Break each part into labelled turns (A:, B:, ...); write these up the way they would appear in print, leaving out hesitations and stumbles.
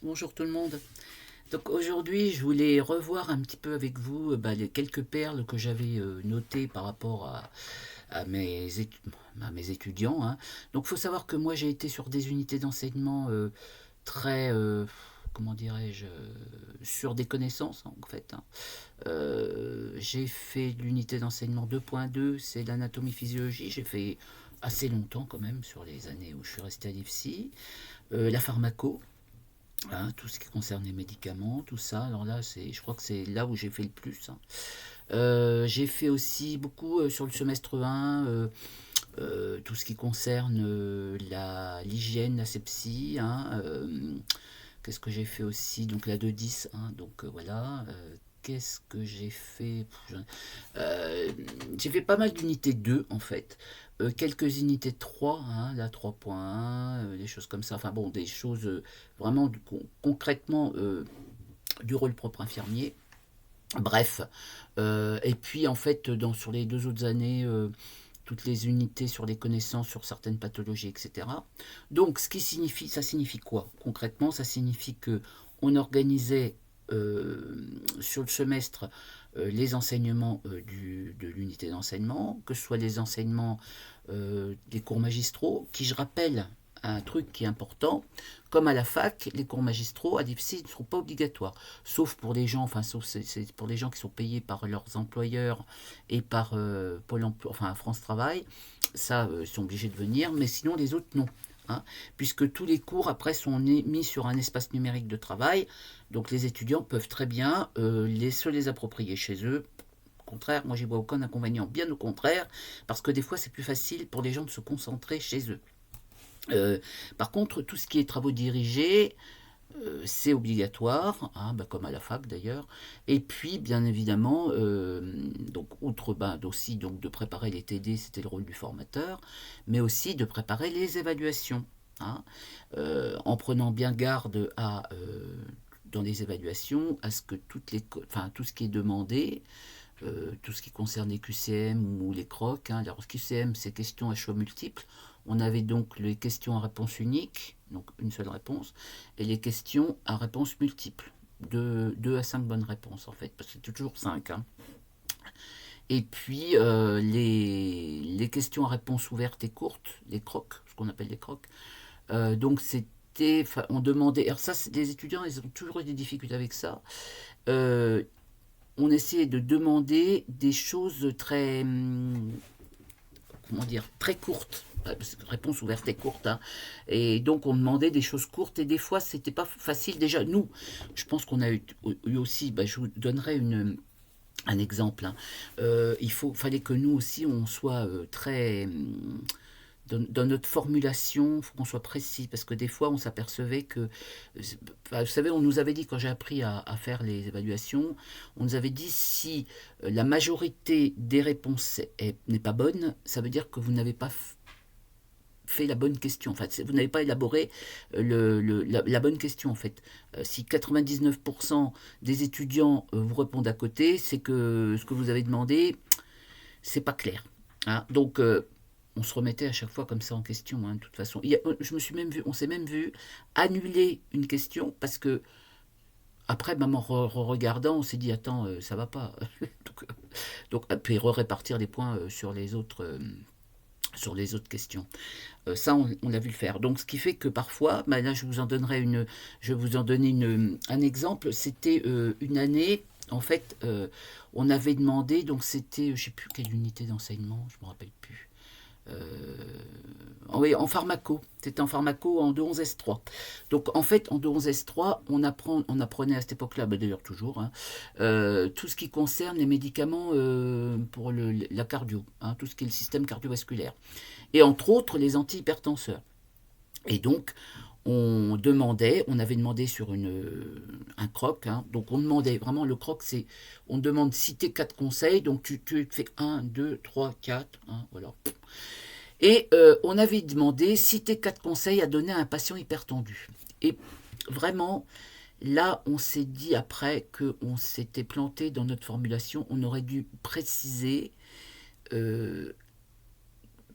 A: Bonjour tout le monde. Donc aujourd'hui, je voulais revoir un petit peu avec vous les quelques perles que j'avais notées par rapport à à mes étudiants, hein. Donc il faut savoir que moi j'ai été sur des unités d'enseignement très, comment dirais-je, sur des connaissances en fait, hein. J'ai fait l'unité d'enseignement 2.2, c'est l'anatomie-physiologie. J'ai fait assez longtemps quand même sur les années où je suis resté à l'IFSI. La pharmaco. Hein, tout ce qui concerne les médicaments, tout ça. Alors là, je crois que c'est là où j'ai fait le plus, hein. J'ai fait aussi beaucoup sur le semestre 1, tout ce qui concerne l'hygiène, l'asepsie, hein. Qu'est-ce que j'ai fait aussi? Donc la 2.10, hein, donc voilà. Qu'est-ce que j'ai fait? Euh, j'ai fait pas mal d'unités 2 en fait. Quelques unités 3, hein, la 3.1, des choses comme ça. Enfin bon, des choses vraiment concrètement du rôle propre infirmier. Bref. Et puis en fait, sur les 2 autres années, toutes les unités sur les connaissances sur certaines pathologies, etc. Donc, ça signifie quoi? Concrètement, ça signifie que on organisait sur le semestre les enseignements de l'unité d'enseignement, que ce soit les enseignements des cours magistraux, qui, je rappelle, un truc qui est important, comme à la fac, les cours magistraux à l'IFSI ne sont pas obligatoires, sauf pour les gens, enfin, sauf c'est pour les gens qui sont payés par leurs employeurs et par Pôle emploi, enfin France Travail, ça, ils sont obligés de venir, mais sinon les autres non. Hein, puisque tous les cours après sont mis sur un espace numérique de travail, donc les étudiants peuvent très bien se les approprier chez eux. Au contraire, moi j'y vois aucun inconvénient, bien au contraire, parce que des fois c'est plus facile pour les gens de se concentrer chez eux. Euh, Par contre, tout ce qui est travaux dirigés, c'est obligatoire, hein, comme à la fac d'ailleurs. Et puis, bien évidemment, donc outre aussi donc de préparer les TD, c'était le rôle du formateur, mais aussi de préparer les évaluations, hein, en prenant bien garde à dans les évaluations à ce que tout ce qui est demandé, tout ce qui concerne les QCM ou les crocs. Hein. Alors, QCM, c'est questions à choix multiples. On avait donc les questions à réponse unique, donc une seule réponse, et les questions à réponse multiple. 2 à 5 bonnes réponses, en fait, parce que c'est toujours 5. Hein. Et puis, les questions à réponse ouverte et courte, les crocs, ce qu'on appelle les crocs. Donc, on demandait, alors ça, les étudiants, ils ont toujours eu des difficultés avec ça. Euh, on essayait de demander des choses très, comment dire, très courtes. Réponse ouverte et courte, hein. Et donc on demandait des choses courtes et des fois c'était pas facile. Déjà nous, je pense qu'on a eu aussi, je vous donnerai un exemple, hein. Fallait que nous aussi on soit très dans notre formulation, il faut qu'on soit précis, parce que des fois, on s'apercevait que, vous savez, on nous avait dit, quand j'ai appris à faire les évaluations, on nous avait dit, si la majorité des réponses n'est pas bonne, ça veut dire que vous n'avez pas fait la bonne question. En fait, vous n'avez pas élaboré la bonne question. En fait, si 99% des étudiants vous répondent à côté, c'est que ce que vous avez demandé, c'est pas clair. Hein. Donc, on se remettait à chaque fois comme ça en question, hein, de toute façon. On s'est même vu annuler une question parce que après, même en regardant, on s'est dit attends, ça va pas. Puis répartir les points sur les autres questions. Ça, on l'a vu le faire. Donc, ce qui fait que parfois, là, je vais vous en donner un exemple. C'était une année. En fait, on avait demandé, donc c'était, je ne sais plus quelle unité d'enseignement, je ne me rappelle plus. Euh, oui, en pharmaco. C'était en pharmaco en 2.11 S3. Donc en fait, en 2.11 S3, on apprenait à cette époque-là, d'ailleurs toujours, hein, tout ce qui concerne les médicaments pour la cardio, hein, tout ce qui est le système cardiovasculaire. Et entre autres, les antihypertenseurs. Et donc, on avait demandé sur un croc, hein, donc on demandait vraiment le croc, on demande citer 4 conseils, donc tu fais un, 2, 3, 4, hein, voilà. Et on avait demandé citer 4 conseils à donner à un patient hypertendu. Et vraiment, là, on s'est dit après qu'on s'était planté dans notre formulation, on aurait dû préciser euh,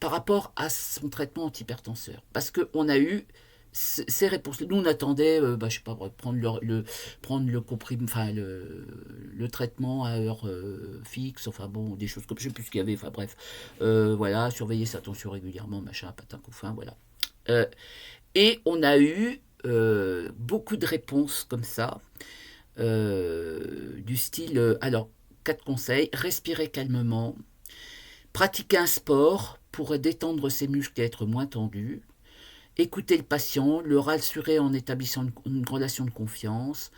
A: par rapport à son traitement antihypertenseur. Parce qu'on a eu ces réponses. Nous, on attendait, je sais pas, prendre le comprimé, enfin le traitement à heure fixe, enfin bon, des choses comme je sais plus ce qu'il y avait, enfin bref, voilà, surveiller sa tension régulièrement, machin, patin couffin, voilà. Euh, et on a eu beaucoup de réponses comme ça, du style, alors, 4 conseils: respirer calmement, pratiquer un sport pour détendre ses muscles et être moins tendu, écouter le patient, le rassurer en établissant une relation de confiance,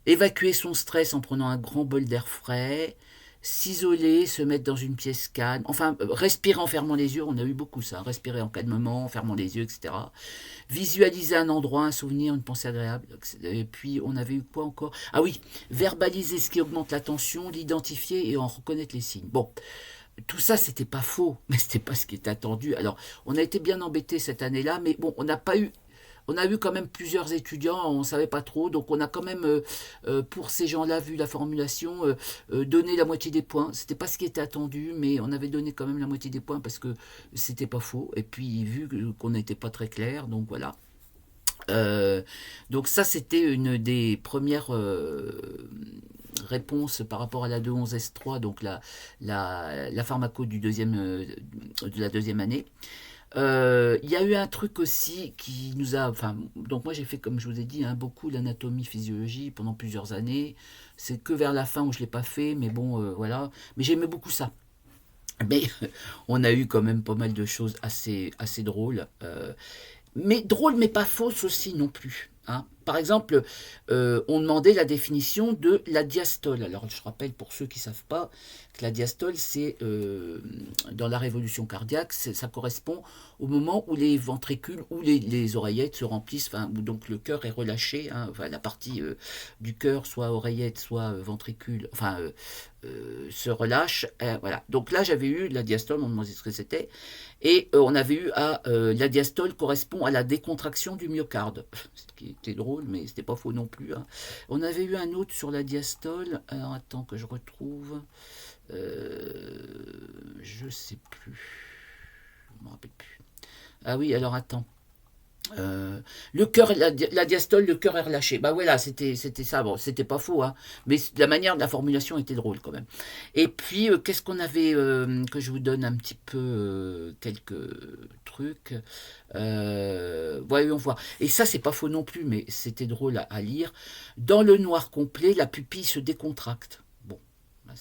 A: évacuer son stress en prenant un grand bol d'air frais, s'isoler, se mettre dans une pièce calme, enfin respirer en fermant les yeux, on a eu beaucoup ça, respirer en calmement, en fermant les yeux, etc. Visualiser un endroit, un souvenir, une pensée agréable. Et puis on avait eu quoi encore? Ah oui, verbaliser ce qui augmente l'attention, l'identifier et en reconnaître les signes. Bon, tout ça, c'était pas faux, mais c'était pas ce qui était attendu. Alors, on a été bien embêtés cette année-là, mais bon, on a eu quand même plusieurs étudiants, on savait pas trop, donc on a quand même, pour ces gens-là, vu la formulation, donné la moitié des points. C'était pas ce qui était attendu, mais on avait donné quand même la moitié des points parce que c'était pas faux. Et puis, vu qu'on n'était pas très clair, donc voilà. Euh, donc ça, c'était une des premières réponses par rapport à la 211S3, donc la pharmaco de la deuxième année. Il y a eu un truc aussi qui nous a... Enfin, donc moi j'ai fait, comme je vous ai dit, hein, beaucoup l'anatomie, physiologie pendant plusieurs années. C'est que vers la fin où je ne l'ai pas fait, mais bon, voilà. Mais j'aimais beaucoup ça. Mais on a eu quand même pas mal de choses assez drôles. Mais drôle, mais pas fausse aussi non plus. Hein. Par exemple, on demandait la définition de la diastole. Alors, je rappelle pour ceux qui ne savent pas que la diastole, c'est dans la révolution cardiaque, ça correspond au moment où les ventricules ou les oreillettes se remplissent, enfin, où donc le cœur est relâché, hein, enfin, la partie du cœur, soit oreillette, soit ventricule, enfin, se relâche. Voilà. Donc là, j'avais eu la diastole, on me demandait ce que c'était. Et on avait eu la diastole correspond à la décontraction du myocarde, ce qui était drôle, mais c'était pas faux non plus. Hein. On avait eu un autre sur la diastole. Alors attends que je retrouve. Je sais plus. Je me rappelle plus. Ah oui, alors attends. Le cœur, la diastole, le cœur est relâché. Bah voilà, c'était ça. Bon, c'était pas faux, hein, mais la manière de la formulation était drôle quand même. Et puis, qu'est-ce qu'on avait que je vous donne un petit peu quelques trucs. Voyons voir. Et ça, c'est pas faux non plus, mais c'était drôle à lire. Dans le noir complet, la pupille se décontracte. Bon, la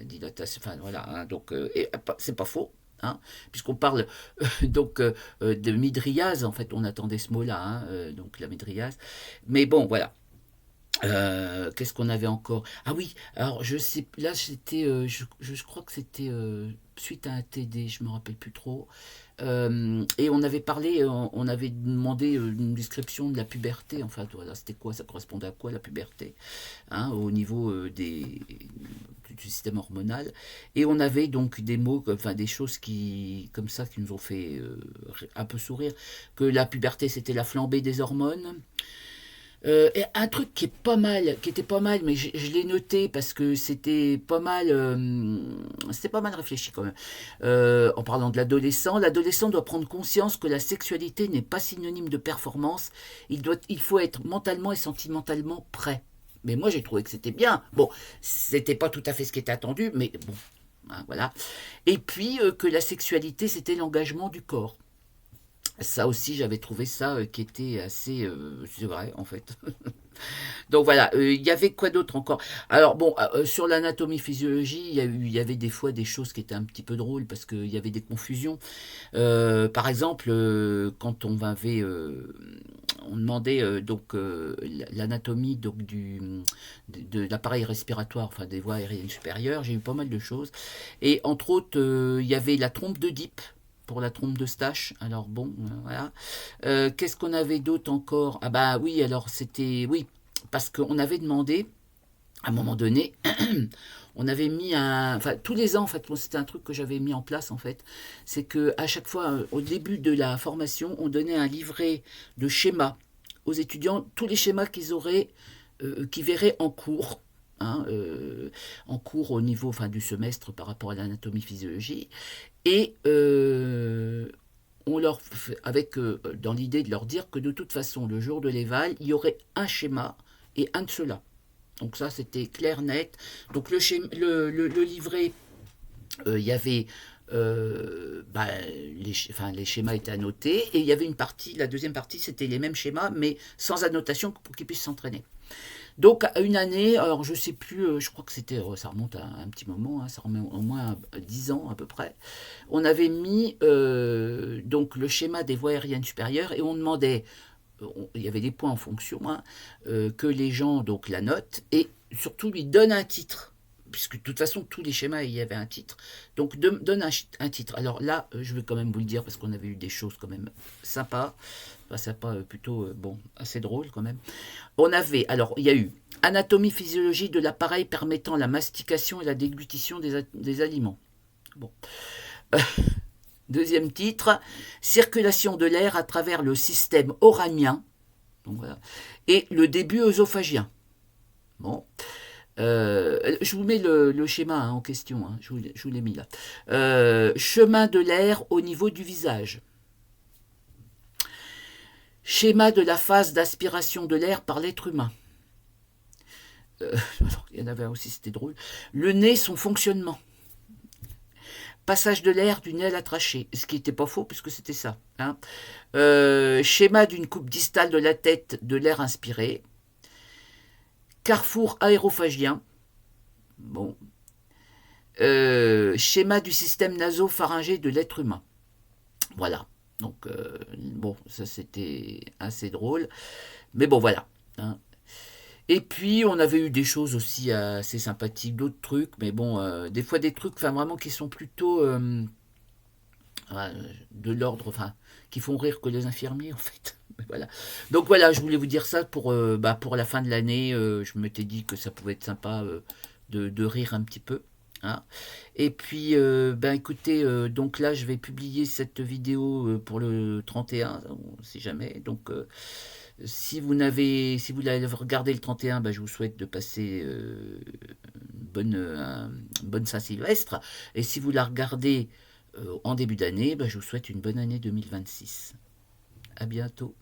A: dilatation. Enfin voilà, hein, donc c'est pas faux. Hein, puisqu'on parle donc de midriase, en fait, on attendait ce mot-là, hein, donc la midriase. Mais bon, voilà. Qu'est-ce qu'on avait encore? Ah oui, alors je sais, là c'était, je crois que c'était suite à un TD, je me rappelle plus trop. Et on avait parlé, on avait demandé une description de la puberté. Enfin, voilà, c'était quoi? Ça correspondait à quoi la puberté, hein, au niveau du système hormonal. Et on avait donc des mots, enfin des choses comme ça, qui nous ont fait un peu sourire. Que la puberté, c'était la flambée des hormones. Et un truc qui est pas mal, qui était pas mal, mais je l'ai noté parce que c'était pas mal réfléchi quand même. En parlant de l'adolescent, l'adolescent doit prendre conscience que la sexualité n'est pas synonyme de performance. Il faut être mentalement et sentimentalement prêt. Mais moi j'ai trouvé que c'était bien. Bon, c'était pas tout à fait ce qui était attendu, mais bon, hein, voilà. Et puis que la sexualité c'était l'engagement du corps. Ça aussi, j'avais trouvé ça qui était assez... c'est vrai, en fait. Donc voilà, il y avait quoi d'autre encore? Alors bon, sur l'anatomie physiologie, il y avait des fois des choses qui étaient un petit peu drôles parce qu'il y avait des confusions. Par exemple, quand on demandait donc l'anatomie donc de l'appareil respiratoire, enfin des voies aériennes supérieures, j'ai eu pas mal de choses. Et entre autres, il y avait la trompe d'Oedipe pour la trompe de Stache. Alors bon, voilà. Qu'est-ce qu'on avait d'autre encore? Ah bah oui, alors c'était... Oui, parce qu'on avait demandé, à un moment donné, on avait mis un... Enfin, tous les ans, en fait, bon, c'était un truc que j'avais mis en place, en fait. C'est que à chaque fois, au début de la formation, on donnait un livret de schémas aux étudiants, tous les schémas qu'ils verraient en cours. Hein, en cours au niveau enfin, du semestre par rapport à l'anatomie physiologie et avec dans l'idée de leur dire que de toute façon, le jour de l'éval, il y aurait un schéma et un de ceux-là. Donc ça, c'était clair, net. Donc le livret, il y avait les schémas étaient annotés et il y avait une partie, la deuxième partie, c'était les mêmes schémas, mais sans annotation pour qu'ils puissent s'entraîner. Donc à une année, alors je sais plus, je crois que ça remonte à un petit moment, hein, ça remonte au moins à 10 ans à peu près. On avait mis donc le schéma des voies aériennes supérieures et on demandait, il y avait des points en fonction, hein, que les gens donc la notent et surtout lui donnent un titre. Puisque de toute façon, tous les schémas, il y avait un titre. Donc, donne un titre. Alors là, je vais quand même vous le dire, parce qu'on avait eu des choses quand même sympas. Pas sympa, plutôt, bon, assez drôle quand même. Alors, il y a eu anatomie physiologie de l'appareil permettant la mastication et la déglutition des aliments. Bon. Deuxième titre, circulation de l'air à travers le système oranien. Donc, voilà, et le début œsophagien. Bon. Je vous mets le schéma en question, hein, je vous l'ai mis là. Chemin de l'air au niveau du visage. Schéma de la phase d'aspiration de l'air par l'être humain. Alors, il y en avait aussi, c'était drôle. Le nez, son fonctionnement. Passage de l'air du nez à la trachée, ce qui n'était pas faux puisque c'était ça. Hein. Schéma d'une coupe distale de la tête de l'air inspiré. Carrefour aérophagien. Bon. Schéma du système nasopharyngé de l'être humain. Voilà. Donc, bon, ça c'était assez drôle. Mais bon, voilà. Hein. Et puis, on avait eu des choses aussi assez sympathiques, d'autres trucs. Mais bon, des fois des trucs vraiment qui sont plutôt de l'ordre, qui font rire que les infirmiers, en fait. Voilà. Donc voilà, je voulais vous dire ça pour la fin de l'année. Je m'étais dit que ça pouvait être sympa de rire un petit peu. Hein. Et puis, écoutez, donc là, je vais publier cette vidéo pour le 31, si jamais. Donc, si vous l'avez regardé le 31, je vous souhaite de passer une bonne Saint-Sylvestre. Et si vous la regardez en début d'année, je vous souhaite une bonne année 2026. À bientôt.